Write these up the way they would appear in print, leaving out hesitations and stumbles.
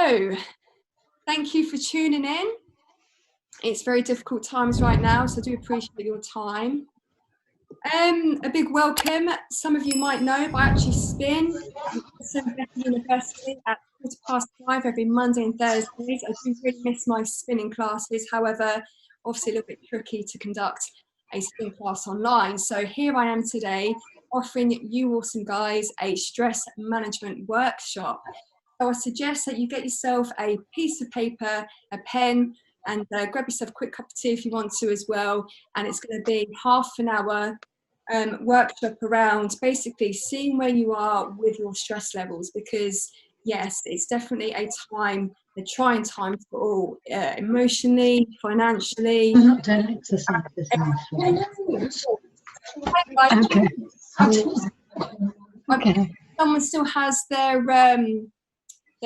So, thank you for tuning in. It's very difficult times right now, so I do appreciate your time. A big welcome. Some of you might know, but I actually spin at Becky University at 5:15 every Monday and Thursdays. I do really miss my spinning classes. However, obviously a little bit tricky to conduct a spin class online. So here I am today offering you awesome guys a stress management workshop. So I suggest that you get yourself a piece of paper, a pen, and grab yourself a quick cup of tea if you want to as well. And it's going to be half an hour workshop around basically seeing where you are with your stress levels, because yes, it's definitely a trying time for all, emotionally, financially. Don't exercise this Okay. Okay. Someone still has their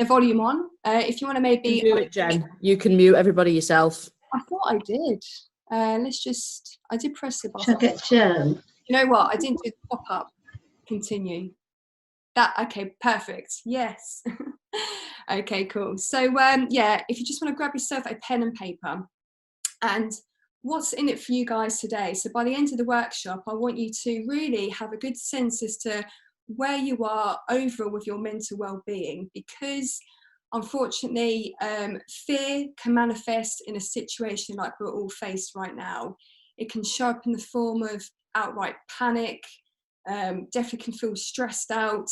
volume on. If you want to maybe mute it, Jen. You can mute everybody yourself. I thought I did. I did press the button. Shall I get Jen? You know what? I didn't do the pop-up. Continue. Okay, perfect. Yes. Okay, cool. So yeah, if you just want to grab yourself a pen and paper, and what's in it for you guys today? So by the end of the workshop, I want you to really have a good sense as to where you are overall with your mental well-being, because unfortunately fear can manifest in a situation like we're all faced right now. It can show up in the form of outright panic, definitely can feel stressed out.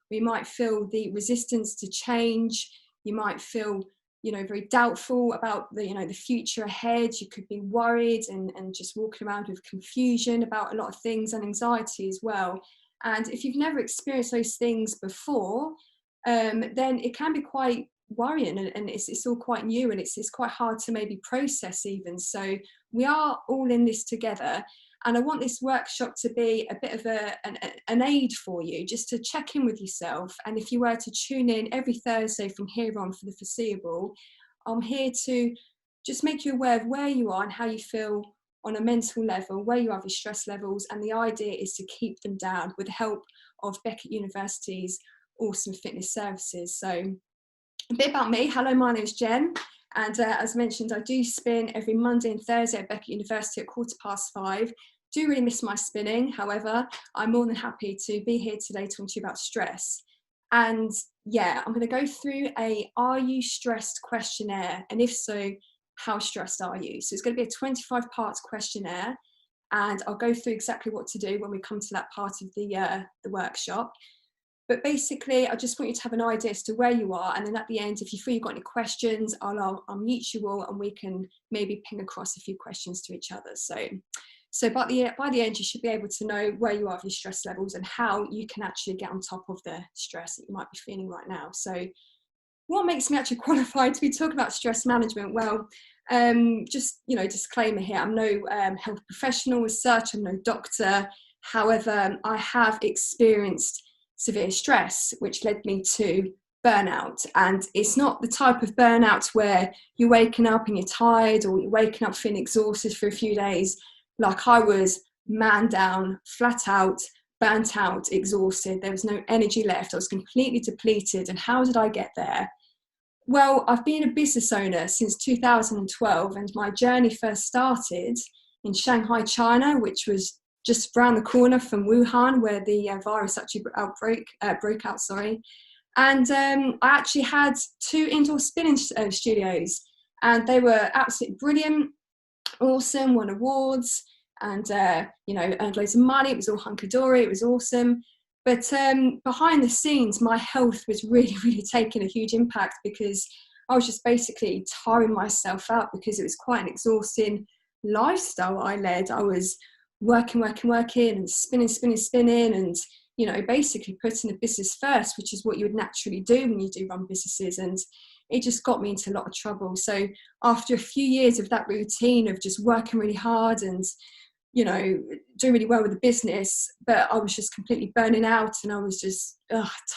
We might feel the resistance to change. You might feel, very doubtful about the future ahead. You could be worried and just walking around with confusion about a lot of things, and anxiety as well. And if you've never experienced those things before, then it can be quite worrying, and it's all quite new, and it's quite hard to maybe process even. So we are all in this together. And I want this workshop to be a bit of an aid for you, just to check in with yourself. And if you were to tune in every Thursday from here on for the foreseeable, I'm here to just make you aware of where you are and how you feel on a mental level, where you are with stress levels. And the idea is to keep them down with the help of Beckett University's awesome fitness services. So a bit about me. Hello, my name is Jen. And as mentioned, I do spin every Monday and Thursday at Beckett University at 5:15. Do really miss my spinning. However, I'm more than happy to be here today talking to you about stress. And yeah, I'm going to go through are you stressed questionnaire? And if so, how stressed are you? So it's going to be a 25 parts questionnaire. And I'll go through exactly what to do when we come to that part of the workshop. But basically, I just want you to have an idea as to where you are. And then at the end, if you feel you've got any questions, I'll mute you all, and we can maybe ping across a few questions to each other. So by the end, you should be able to know where you are with your stress levels and how you can actually get on top of the stress that you might be feeling right now. So what makes me actually qualified to be talking about stress management? Well, just, disclaimer here, I'm no health professional as such, I'm no doctor. However, I have experienced severe stress, which led me to burnout. And it's not the type of burnout where you're waking up and you're tired, or you're waking up feeling exhausted for a few days. Like, I was man down, flat out, burnt out, exhausted. There was no energy left. I was completely depleted. And how did I get there? Well, I've been a business owner since 2012, and my journey first started in Shanghai, China, which was just around the corner from Wuhan, where the virus actually broke out. And I actually had 2 indoor spinning studios, and they were absolutely brilliant, awesome, won awards, and earned loads of money. It was all hunky-dory, it was awesome. But behind the scenes, my health was really, really taking a huge impact, because I was just basically tiring myself out, because it was quite an exhausting lifestyle I led. I was working and spinning, and basically putting the business first, which is what you would naturally do when you do run businesses. And it just got me into a lot of trouble. So after a few years of that routine of just working really hard and doing really well with the business, but I was just completely burning out, and I was just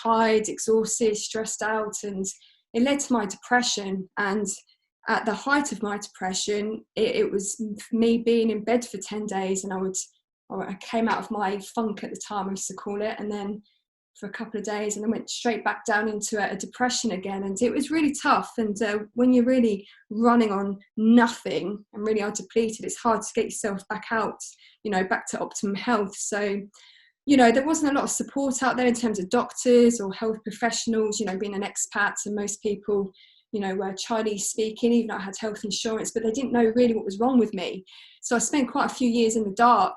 tired, exhausted, stressed out, and it led to my depression. And at the height of my depression, it was me being in bed for 10 days, and I came out of my funk at the time, I used to call it, and then for a couple of days, and then went straight back down into a depression again. And it was really tough. And when you're really running on nothing and really are depleted, it's hard to get yourself back out, back to optimum health. So, there wasn't a lot of support out there in terms of doctors or health professionals, being an expat, and most people, were Chinese speaking, even though I had health insurance, but they didn't know really what was wrong with me. So I spent quite a few years in the dark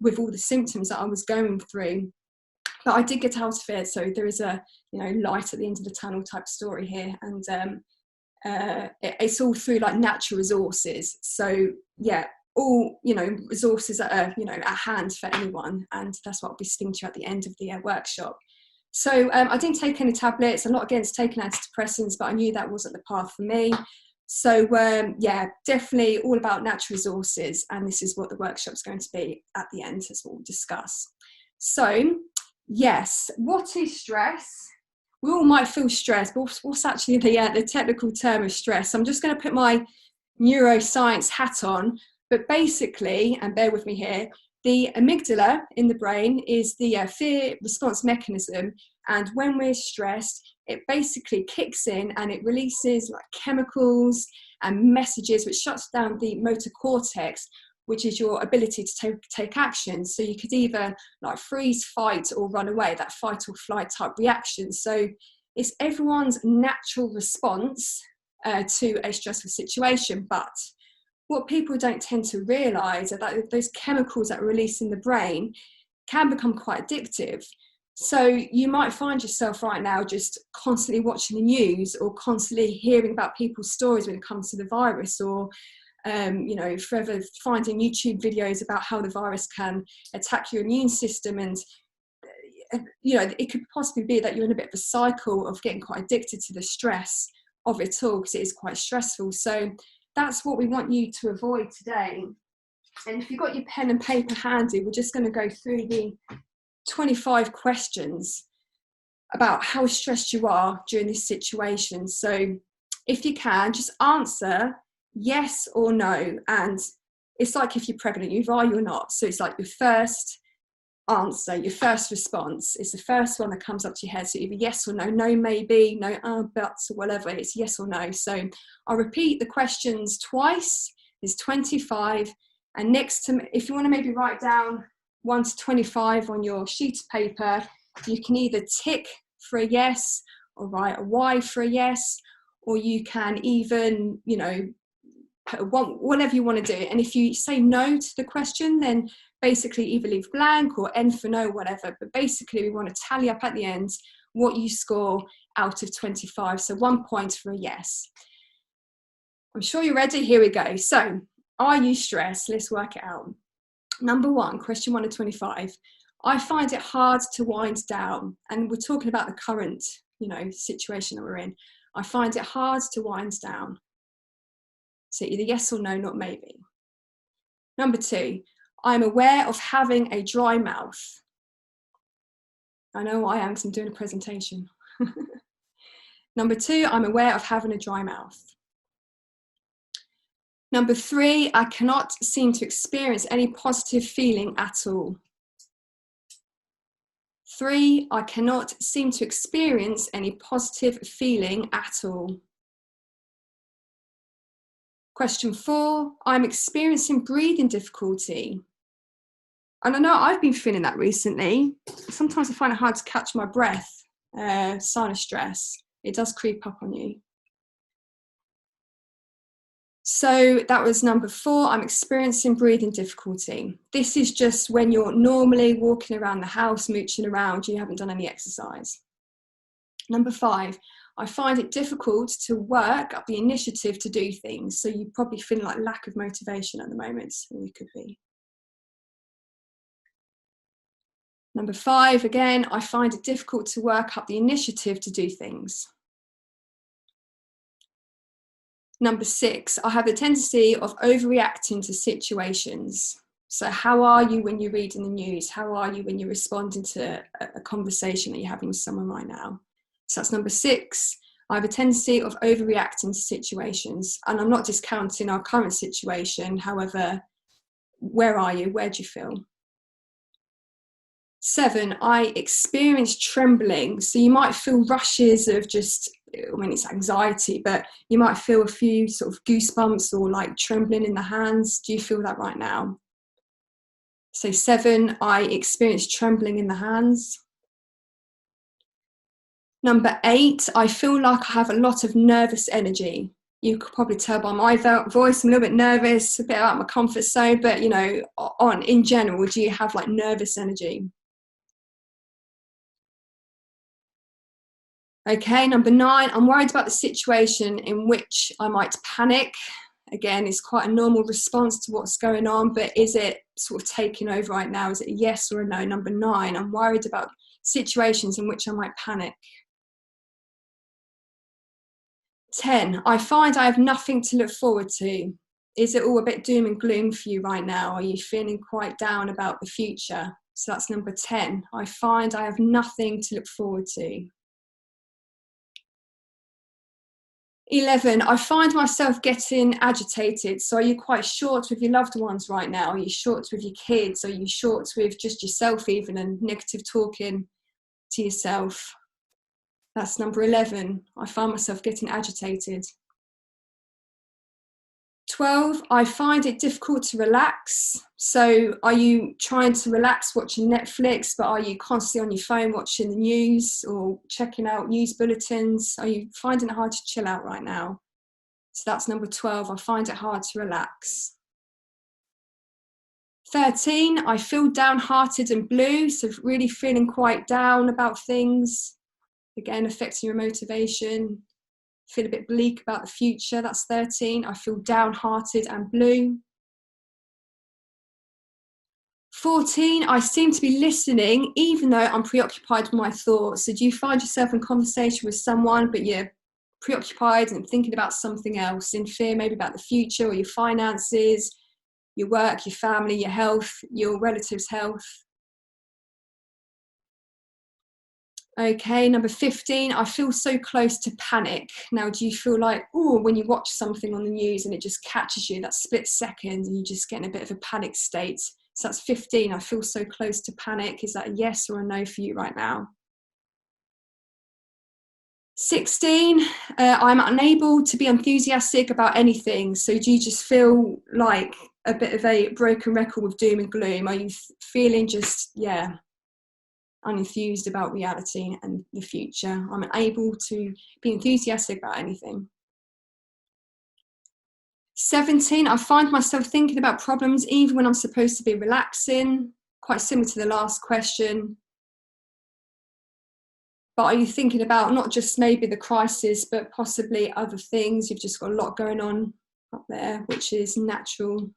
with all the symptoms that I was going through. But I did get out of it, so there is a light at the end of the tunnel type story here, and it's all through like natural resources. So yeah, all resources that are at hand for anyone, and that's what I'll be speaking to you at the end of the workshop. So I didn't take any tablets. I'm not against taking antidepressants, but I knew that wasn't the path for me. So yeah, definitely all about natural resources, and this is what the workshop's going to be at the end, as we'll discuss. So yes, what is stress? We all might feel stressed, but what's actually the technical term of stress? I'm just going to put my neuroscience hat on, but basically, and bear with me here, the amygdala in the brain is the fear response mechanism, and when we're stressed, it basically kicks in and it releases like chemicals and messages, which shuts down the motor cortex, which is your ability to take action. So you could either like freeze, fight, or run away, that fight or flight type reaction. So it's everyone's natural response to a stressful situation. But what people don't tend to realise are that those chemicals that are released in the brain can become quite addictive. So you might find yourself right now just constantly watching the news or constantly hearing about people's stories when it comes to the virus, or forever finding YouTube videos about how the virus can attack your immune system. And it could possibly be that you're in a bit of a cycle of getting quite addicted to the stress of it all, because it is quite stressful. So that's what we want you to avoid today. And if you've got your pen and paper handy, we're just going to go through the 25 questions about how stressed you are during this situation. So if you can, just answer yes or no. And it's like if you're pregnant, you either are, you're not. So it's like your first answer, your first response is the first one that comes up to your head. So either yes or no, no maybe, no buts, or whatever. It's yes or no. So I'll repeat the questions twice. There's 25. And next to, if you want to maybe write down 1 to 25 on your sheet of paper, you can either tick for a yes or write a Y for a yes, or you can even, whatever you want to do. And if you say no to the question, then basically either leave blank or N for no, whatever. But basically we want to tally up at the end what you score out of 25. So 1 point for a yes. I'm sure you're ready. Here we go. So are you stressed? Let's work it out. Number 1, question 1 of 25. I find it hard to wind down. And we're talking about the current, situation that we're in. I find it hard to wind down. So either yes or no, not maybe. Number 2, I'm aware of having a dry mouth. I know I am because I'm doing a presentation. Number 2, I'm aware of having a dry mouth. Number 3, I cannot seem to experience any positive feeling at all. 3, I cannot seem to experience any positive feeling at all. Question 4, I'm experiencing breathing difficulty. And I know I've been feeling that recently. Sometimes I find it hard to catch my breath, sign of stress. It does creep up on you. So that was number 4, I'm experiencing breathing difficulty. This is just when you're normally walking around the house, mooching around, you haven't done any exercise. Number 5, I find it difficult to work up the initiative to do things. So you're probably feeling like lack of motivation at the moment, or you could be. Number 5, again, I find it difficult to work up the initiative to do things. Number 6, I have a tendency of overreacting to situations. So how are you when you're reading the news? How are you when you're responding to a conversation that you're having with someone right now? So that's number 6. I have a tendency of overreacting to situations. And I'm not discounting our current situation. However, where are you? Where do you feel? 7, I experience trembling. So you might feel rushes of just, I mean, it's anxiety, but you might feel a few sort of goosebumps or like trembling in the hands. Do you feel that right now? So 7, I experience trembling in the hands. Number 8, I feel like I have a lot of nervous energy. You could probably tell by my voice, I'm a little bit nervous, a bit out of my comfort zone, but you know, in general, do you have like nervous energy? Okay, number 9, I'm worried about the situation in which I might panic. Again, it's quite a normal response to what's going on, but is it sort of taking over right now? Is it a yes or a no? Number 9, I'm worried about situations in which I might panic. 10, I find I have nothing to look forward to. Is it all a bit doom and gloom for you right now? Are you feeling quite down about the future? So that's number 10. I find I have nothing to look forward to. 11, I find myself getting agitated. So are you quite short with your loved ones right now? Are you short with your kids? Are you short with just yourself even, and negative talking to yourself? That's number 11. I find myself getting agitated. 12, I find it difficult to relax. So are you trying to relax watching Netflix, but are you constantly on your phone watching the news or checking out news bulletins? Are you finding it hard to chill out right now? So that's number 12, I find it hard to relax. 13, I feel downhearted and blue, so really feeling quite down about things. Again, affecting your motivation. Feel a bit bleak about the future. That's 13. I feel downhearted and blue. 14, I seem to be listening even though I'm preoccupied with my thoughts. So do you find yourself in conversation with someone but you're preoccupied and thinking about something else, in fear maybe about the future or your finances, your work, your family, your health, your relatives' health? Okay, number 15, I feel so close to panic. Now, do you feel like, oh, when you watch something on the news and it just catches you, that split second, and you just get in a bit of a panic state? So that's 15, I feel so close to panic. Is that a yes or a no for you right now? 16, I'm unable to be enthusiastic about anything. So do you just feel like a bit of a broken record with doom and gloom? Are you feeling just, yeah, unenthused about reality and the future? I'm unable to be enthusiastic about anything. 17, I find myself thinking about problems even when I'm supposed to be relaxing. Quite similar to the last question. But are you thinking about not just maybe the crisis, but possibly other things? You've just got a lot going on up there, which is natural.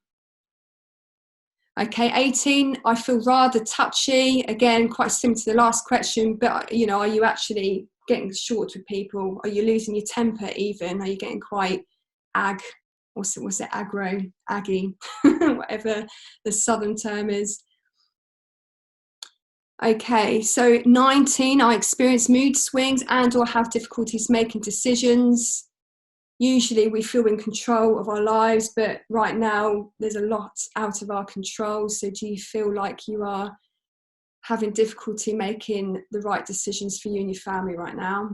Okay, 18, I feel rather touchy. Again, quite similar to the last question, but you know, are you actually getting short with people? Are you losing your temper even? Are you getting quite what's it, aggro, aggy, whatever the southern term is? Okay, so 19, I experience mood swings and or have difficulties making decisions. Usually we feel in control of our lives, but right now there's a lot out of our control. So do you feel like you are having difficulty making the right decisions for you and your family right now?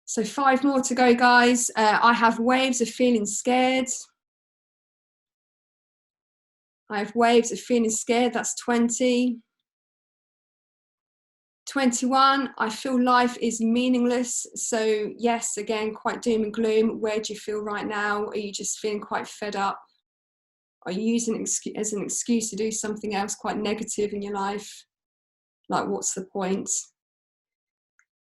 So 5 more to go, guys. I have waves of feeling scared. I have waves of feeling scared. That's 20. 21, I feel life is meaningless. So yes, again, quite doom and gloom. Where do you feel right now? Are you just feeling quite fed up? Are you using it as an excuse to do something else quite negative in your life? Like, what's the point?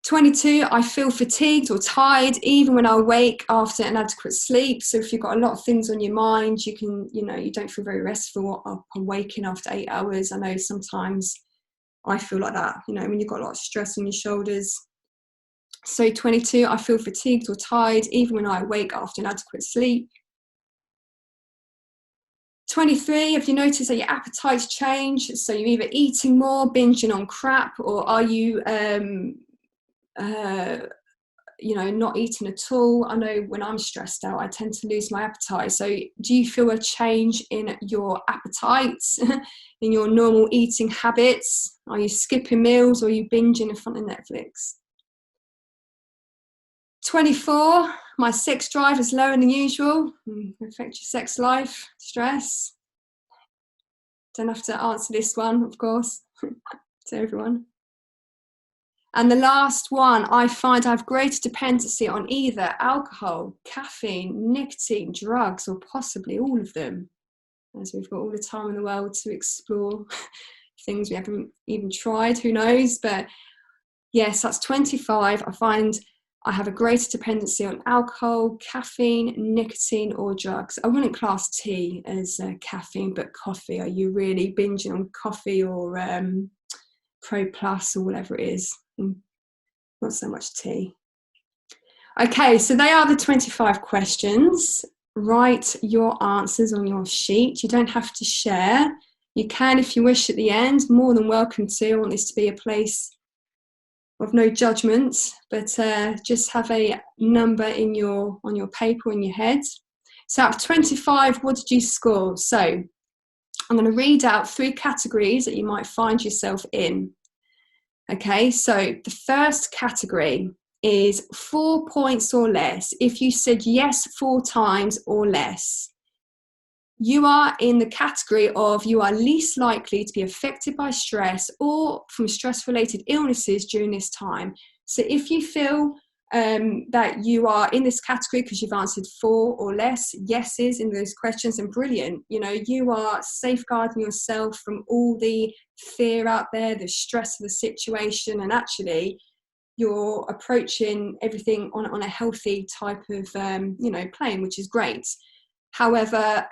22, I feel fatigued or tired even when I wake after inadequate sleep. So if you've got a lot of things on your mind, you can, you know, you don't feel very restful upon waking after 8 hours. I know sometimes I feel like that, you know, when you've got a lot of stress on your shoulders. So 22, I feel fatigued or tired even when I wake after inadequate sleep. 23, have you noticed that your appetites change? So you're either eating more, binging on crap, or are you not eating at all. I know when I'm stressed out, I tend to lose my appetite. So do you feel a change in your appetites, in your normal eating habits? Are you skipping meals, or are you binging in front of Netflix? 24, my sex drive is lower than usual. Affect your sex life, stress. Don't have to answer this one, of course, to everyone. And the last one, I find I have greater dependency on either alcohol, caffeine, nicotine, drugs, or possibly all of them, as we've got all the time in the world to explore things we haven't even tried, who knows. But yes, that's 25. I find I have a greater dependency on alcohol, caffeine, nicotine, or drugs. I wouldn't class tea as caffeine, but coffee. Are you really binging on coffee or Pro Plus or whatever it is? Not so much tea. Okay, so they are the 25 questions. Write your answers on your sheet. You don't have to share. You can, if you wish, at the end. More than welcome to. I want this to be a place of no judgment, but just have a number on your paper, in your head. So out of 25, what did you score? So I'm going to read out 3 categories that you might find yourself in. Okay, so the first category is 4 points or less. If you said yes 4 times or less, you are in the category of you are least likely to be affected by stress or from stress-related illnesses during this time. So if you feel that you are in this category because you've answered 4 or less yeses in those questions, and brilliant, you are safeguarding yourself from all the fear out there, the stress of the situation, and actually you're approaching everything on a healthy type of plane, which is great. However,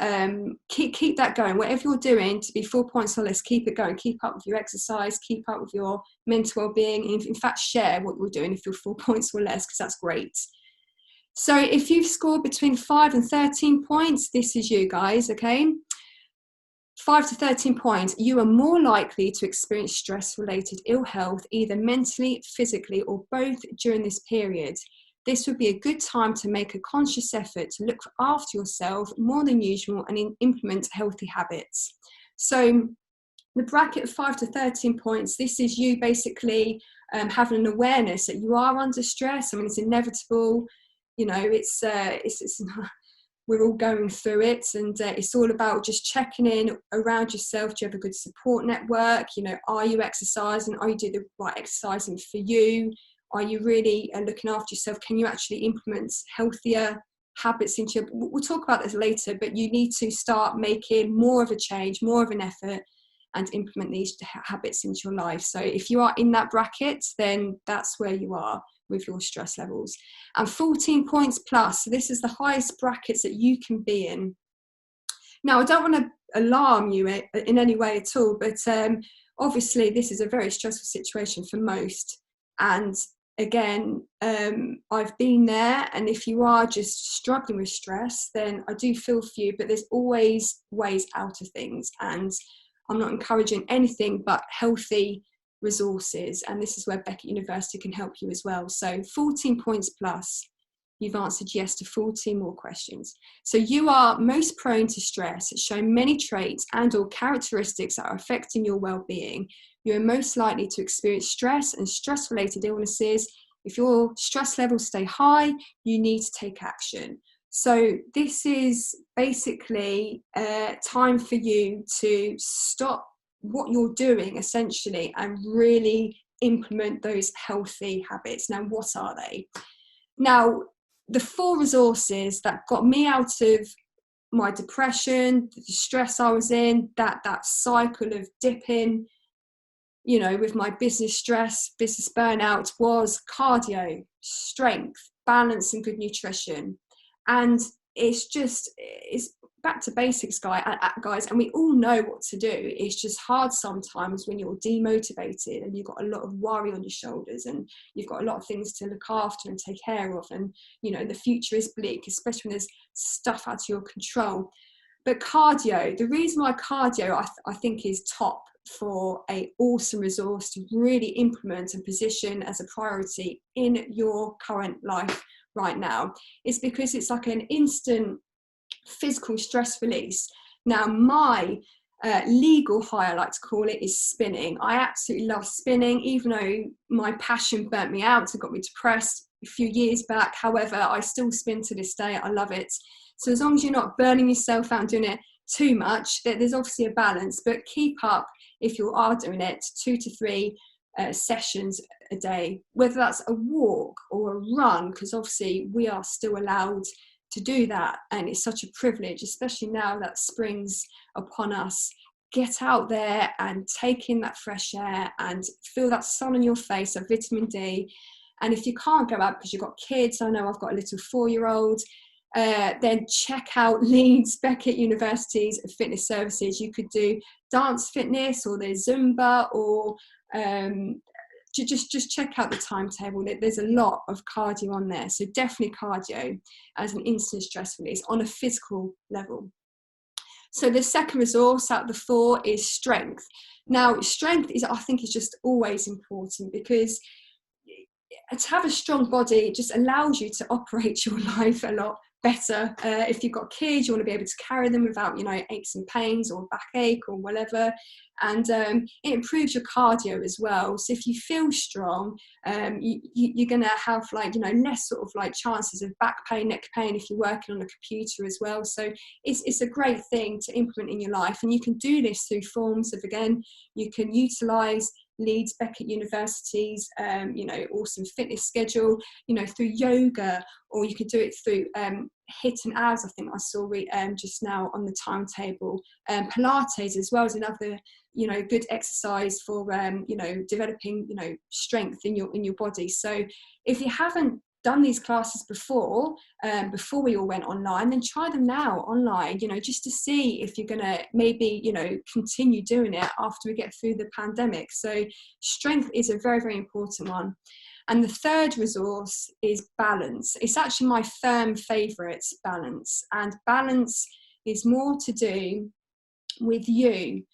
keep that going. Whatever you're doing to be 4 points or less, keep it going. Keep up with your exercise, keep up with your mental well-being. In fact, share what you're doing if you're 4 points or less, because that's great. So if you've scored between 5 and 13 points, this is you guys, okay? 5 to 13 points, you are more likely to experience stress-related ill health, either mentally, physically, or both during this period. This would be a good time to make a conscious effort to look after yourself more than usual and implement healthy habits. So the bracket of 5 to 13 points, this is you basically having an awareness that you are under stress. I mean, it's inevitable, it's we're all going through it, and it's all about just checking in around yourself. Do you have a good support network? Are you exercising? Are you doing the right exercising for you? Are you really looking after yourself? Can you actually implement healthier habits into your... We'll talk about this later, but you need to start making more of a change, more of an effort, and implement these habits into your life. So if you are in that bracket, then that's where you are with your stress levels. And 14 points plus, so this is the highest brackets that you can be in. Now, I don't want to alarm you in any way at all, but obviously this is a very stressful situation for most. And again, I've been there, and if you are just struggling with stress, then I do feel for you, but there's always ways out of things, and I'm not encouraging anything but healthy resources, and this is where Beckett University can help you as well. So 14 points plus, you've answered yes to 14 more questions. So you are most prone to stress, show many traits and or characteristics that are affecting your well-being. You're most likely to experience stress and stress-related illnesses. If your stress levels stay high, you need to take action. So this is basically time for you to stop what you're doing essentially and really implement those healthy habits. Now, what are they? Now, the 4 resources that got me out of my depression, the stress I was in, that cycle of dipping, with my business stress, business burnout, was cardio, strength, balance, and good nutrition. And it's back to basics, guys, and we all know what to do. It's just hard sometimes when you're demotivated and you've got a lot of worry on your shoulders and you've got a lot of things to look after and take care of, and the future is bleak, especially when there's stuff out of your control. But cardio, the reason why cardio I think is top for a awesome resource to really implement and position as a priority in your current life right now, is because it's like an instant physical stress release. Now, my legal high, I like to call it, is spinning. I absolutely love spinning, even though my passion burnt me out and got me depressed a few years back. However, I still spin to this day. I love it. So as long as you're not burning yourself out and doing it too much, there's obviously a balance, but keep up, if you are doing it, 2 to 3 sessions a day, whether that's a walk or a run, because obviously we are still allowed to do that, and it's such a privilege, especially now that spring's upon us. Get out there and take in that fresh air and feel that sun on your face, that vitamin D. And if you can't go out because you've got kids, I know I've got a little 4-year-old, then check out Leeds Beckett University's fitness services. You could do dance fitness, or there's Zumba, or just check out the timetable. There's a lot of cardio on there, so definitely cardio as an instant stress release on a physical level. So the second resource out of the 4 is strength. Now, strength is, I think, is just always important, because to have a strong body just allows you to operate your life a lot better. If you've got kids, you want to be able to carry them without, aches and pains or backache or whatever. And it improves your cardio as well. So if you feel strong, you're going to have less sort of chances of back pain, neck pain if you're working on a computer as well. So it's a great thing to implement in your life. And you can do this through forms of, again, you can utilize Leeds Beckett University's awesome fitness schedule, through yoga, or you could do it through HIIT and abs. I think I saw just now on the timetable. Pilates as well as another good exercise for developing strength in your body. So if you haven't done these classes before we all went online, then try them now online, just to see if you're going to maybe continue doing it after we get through the pandemic. So strength is a very, very important one. And the third resource is balance. It's actually my firm favorite, balance. And balance is more to do with you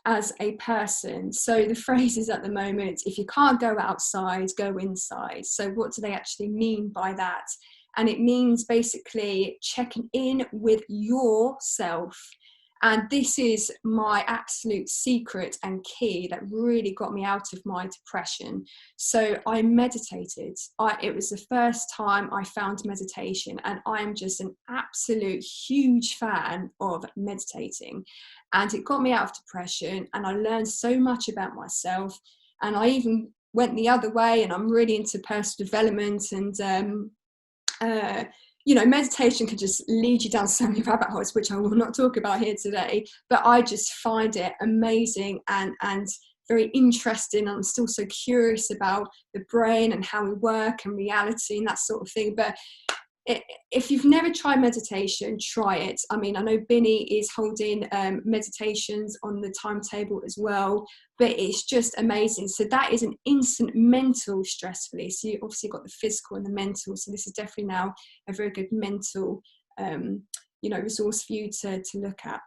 as a person. So the phrase is at the moment, if you can't go outside, go inside. So what do they actually mean by that? And it means basically checking in with yourself. And this is my absolute secret and key that really got me out of my depression. So I meditated. It was the first time I found meditation, and I am just an absolute huge fan of meditating. And it got me out of depression, and I learned so much about myself. And I even went the other way, and I'm really into personal development, and meditation can just lead you down so many rabbit holes, which I will not talk about here today, but I just find it amazing and very interesting. I'm still so curious about the brain and how we work and reality and that sort of thing. But if you've never tried meditation, try it. I mean, I know Binny is holding meditations on the timetable as well, but it's just amazing. So that is an instant mental stress release. So you obviously got the physical and the mental. So this is definitely now a very good mental, resource for you to look at.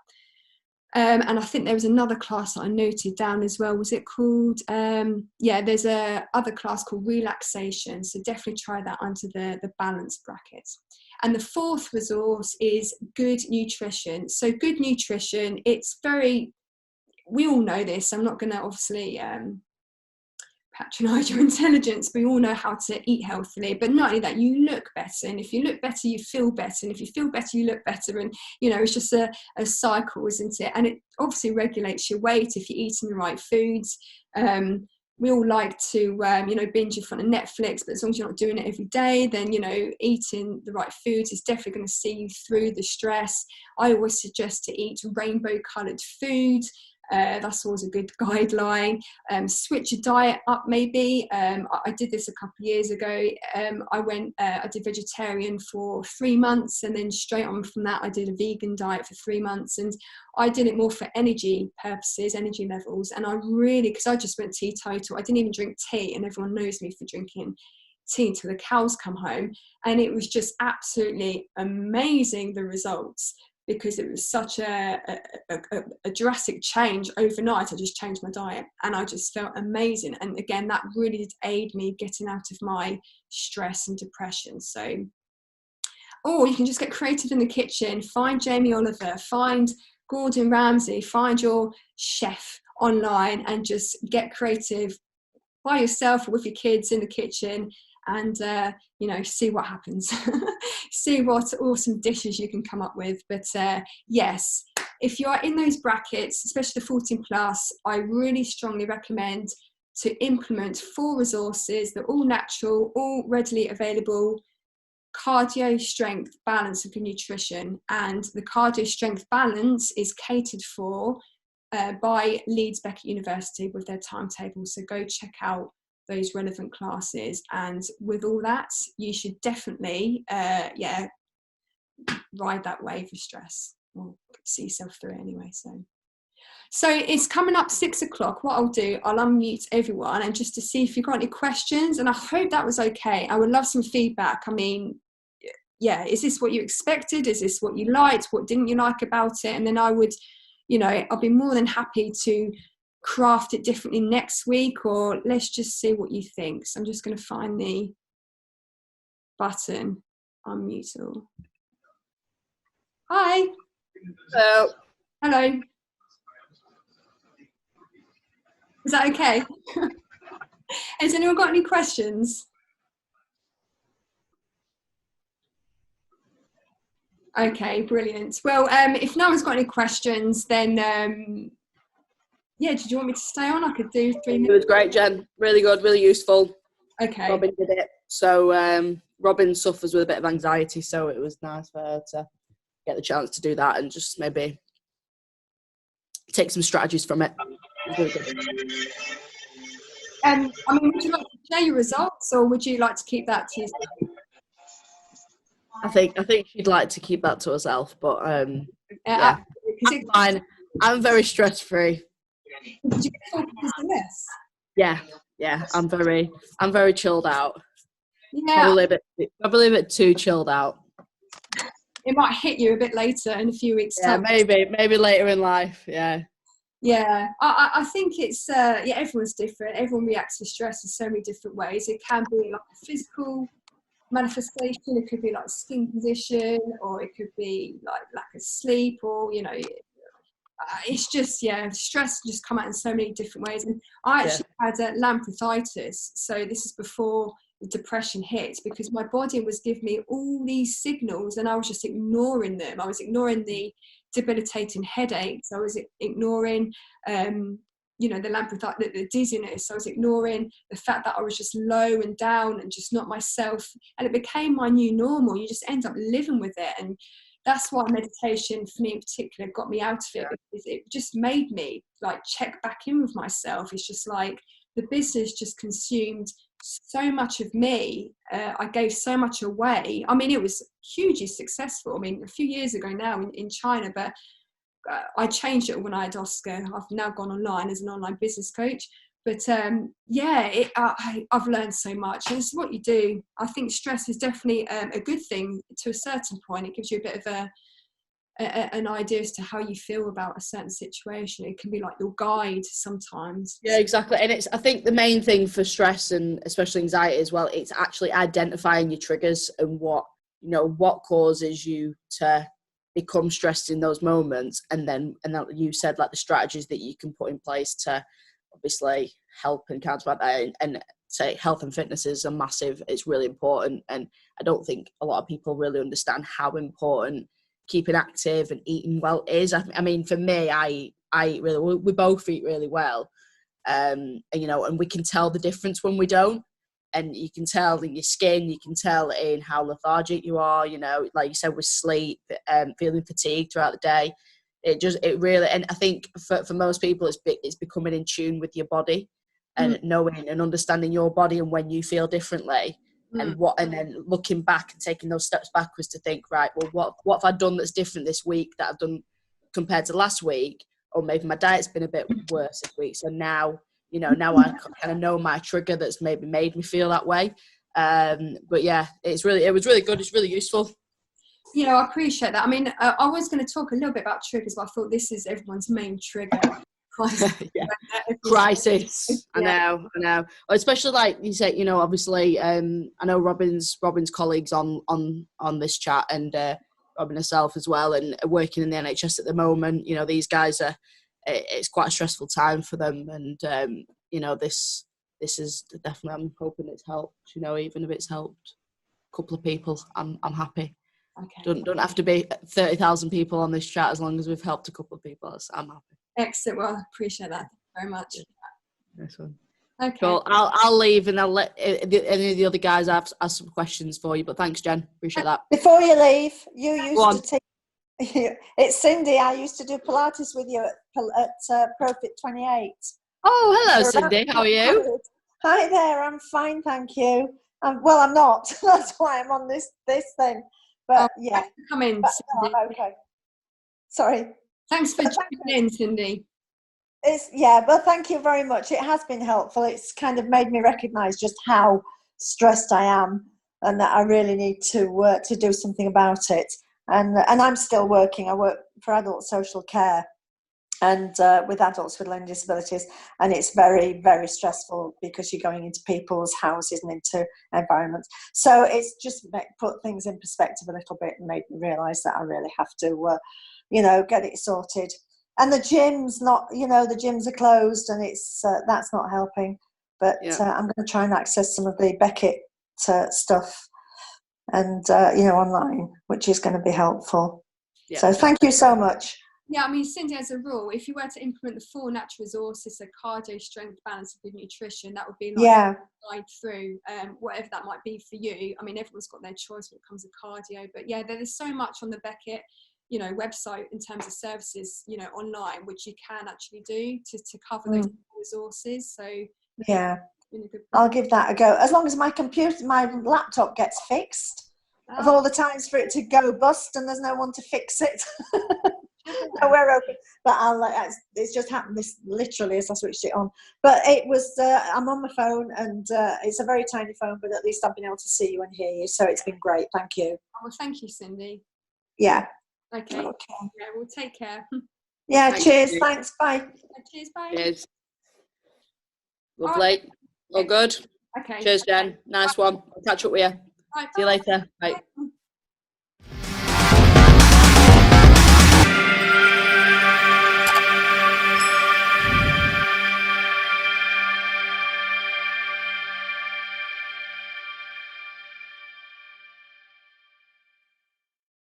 And I think there was another class that I noted down as well. Was it called? There's a other class called relaxation. So definitely try that under the balance bracket. And the fourth resource is good nutrition. So good nutrition, we all know this. I'm not going to obviously patronise your intelligence, but we all know how to eat healthily. But not only that, you look better, and if you look better, you feel better, and if you feel better, you look better. And it's just a cycle, isn't it? And it obviously regulates your weight if you're eating the right foods. We all like to binge in front of Netflix, but as long as you're not doing it every day, then eating the right foods is definitely going to see you through the stress. I always suggest to eat rainbow coloured food. That's always a good guideline. Switch your diet up maybe. I did this a couple of years ago. I did vegetarian for 3 months, and then straight on from that I did a vegan diet for 3 months, and I did it more for energy purposes, energy levels. And because I just went teetotal, I didn't even drink tea, and everyone knows me for drinking tea until the cows come home, and it was just absolutely amazing, the results. because it was such a drastic change overnight. I just changed my diet and I just felt amazing. And again, that really did aid me getting out of my stress and depression. So, or you can just get creative in the kitchen, find Jamie Oliver, find Gordon Ramsay, find your chef online and just get creative by yourself or with your kids in the kitchen and see what happens. See what awesome dishes you can come up with. But yes, if you are in those brackets, especially the 14 plus, I really strongly recommend to implement 4 resources. They're all natural, all readily available: cardio, strength, balance of your nutrition. And the cardio strength balance is catered for by Leeds Beckett University with their timetable. So go check out those relevant classes. And with all that, you should definitely ride that wave of stress, or see yourself through it anyway. So it's coming up 6 o'clock. What I'll do, I'll unmute everyone and just to see if you've got any questions. And I hope that was okay. I would love some feedback. I mean, yeah, is this what you expected? Is this what you liked? What didn't you like about it? And then I would, I'll be more than happy to craft it differently next week, or let's just see what you think. So I'm just going to find the button, unmute all. Hi. Hello. Hello. Is that okay? Has anyone got any questions? Okay, brilliant. Well, if no one's got any questions, then did you want me to stay on? I could do 3 minutes. It was great, Jen. Really good, really useful. Okay. Robin did it. So Robin suffers with a bit of anxiety, so it was nice for her to get the chance to do that and just maybe take some strategies from it. It was really good. Would you like to share your results, or would you like to keep that to yourself? I think she'd like to keep that to herself, but I'm fine. I'm very stress-free. Did you get focused on this? Yeah. I'm very chilled out. Yeah. Probably a bit too chilled out. It might hit you a bit later in a few weeks' time. Yeah, maybe later in life. Yeah. Yeah, I think it's everyone's different. Everyone reacts to stress in so many different ways. It can be like a physical manifestation, it could be like skin condition, or it could be like lack of sleep, or it's just stress just come out in so many different ways. And I actually had lamprothitis, so this is before the depression hit, because my body was giving me all these signals and I was just ignoring them. I was ignoring the debilitating headaches, I was ignoring the lamprothitis, the dizziness, I was ignoring the fact that I was just low and down and just not myself, and it became my new normal. You just end up living with it, and that's why meditation for me in particular got me out of it, because it just made me like check back in with myself. It's just like the business just consumed so much of me. I gave so much away. I mean, it was hugely successful. I mean, a few years ago now in China, but I changed it overnight at Oscar. I've now gone online as an online business coach. But I've learned so much. And it's what you do. I think stress is definitely a good thing to a certain point. It gives you a bit of an idea as to how you feel about a certain situation. It can be like your guide sometimes. Yeah, exactly. And I think the main thing for stress, and especially anxiety as well, it's actually identifying your triggers and what causes you to become stressed in those moments, and then you said like the strategies that you can put in place to obviously help and counteract that. And say health and fitness is a massive, it's really important, and I don't think a lot of people really understand how important keeping active and eating well is. I mean, for me, I eat really, we both eat really well, and we can tell the difference when we don't. And you can tell in your skin, you can tell in how lethargic you are, like you said, with sleep, feeling fatigued throughout the day. It really, and I think for most people, it's becoming in tune with your body and knowing and understanding your body and when you feel differently. And then looking back and taking those steps backwards to think, right, well, what have I done that's different this week that I've done compared to last week? Or maybe my diet's been a bit worse this week. So now I kind of know my trigger that's maybe made me feel that way. But yeah, it was really good. It's really useful. You know, I appreciate that. I mean, I was going to talk a little bit about triggers, but I thought this is everyone's main trigger. Yeah. Crisis. I know. Especially like you said, you know, obviously, I know Robin's colleagues on this chat, and Robin herself as well, and working in the NHS at the moment. You know, these guys it's quite a stressful time for them, and you know, this is definitely. I'm hoping it's helped. You know, even if it's helped a couple of people, I'm happy. Okay. Don't have to be 30,000 people on this chat, as long as we've helped a couple of people. I'm happy. Excellent. Well, I appreciate that very much. Nice one. Okay. Cool. I'll leave, and I'll let any of the other guys ask some questions for you. But thanks, Jen. Appreciate that. Before you leave, you Go used to take. It's Cindy. I used to do Pilates with you at Profit 28. Oh, hello, Cindy. How are you? Hi there. I'm fine, thank you. Well, I'm not. That's why I'm on this thing. But yeah, Come in, but, Cindy. okay. Sorry. Thanks for joining in, Cindy. Well, thank you very much. It has been helpful. It's kind of made me recognise just how stressed I am, and that I really need to do something about it. And I'm still working. I work for adult social care, and with adults with learning disabilities, and it's very, very stressful because you're going into people's houses and into environments. So it's just put things in perspective a little bit and made me realise that I really have to, get it sorted. And the gyms, the gyms are closed, and it's that's not helping. But I'm going to try and access some of the Beckett stuff, and online, which is going to be helpful. Yeah. So thank you so much. Yeah, I mean, Cindy, as a rule, if you were to implement the 4 natural resources, so cardio, strength, balance, and good nutrition, that would be like guide through whatever that might be for you. I mean, everyone's got their choice when it comes to cardio, but yeah, there's so much on the Beckett, website in terms of services, online, which you can actually do to cover those resources. So yeah, I'll give that a go. As long as my laptop gets fixed, of all the times for it to go bust and there's no one to fix it. No, we're open, but it's just happened this literally as I switched it on. But it was I'm on my phone, and it's a very tiny phone, but at least I've been able to see you and hear you, so it's been great. Thank you. Well, thank you, Cindy. Yeah. Okay. Yeah, we'll take care. Yeah. Cheers. Thanks. Bye. Cheers. Bye. Cheers. Lovely. All good. Okay. Cheers, Jen. Nice one. I'll catch up with you. Right, see you later. Bye.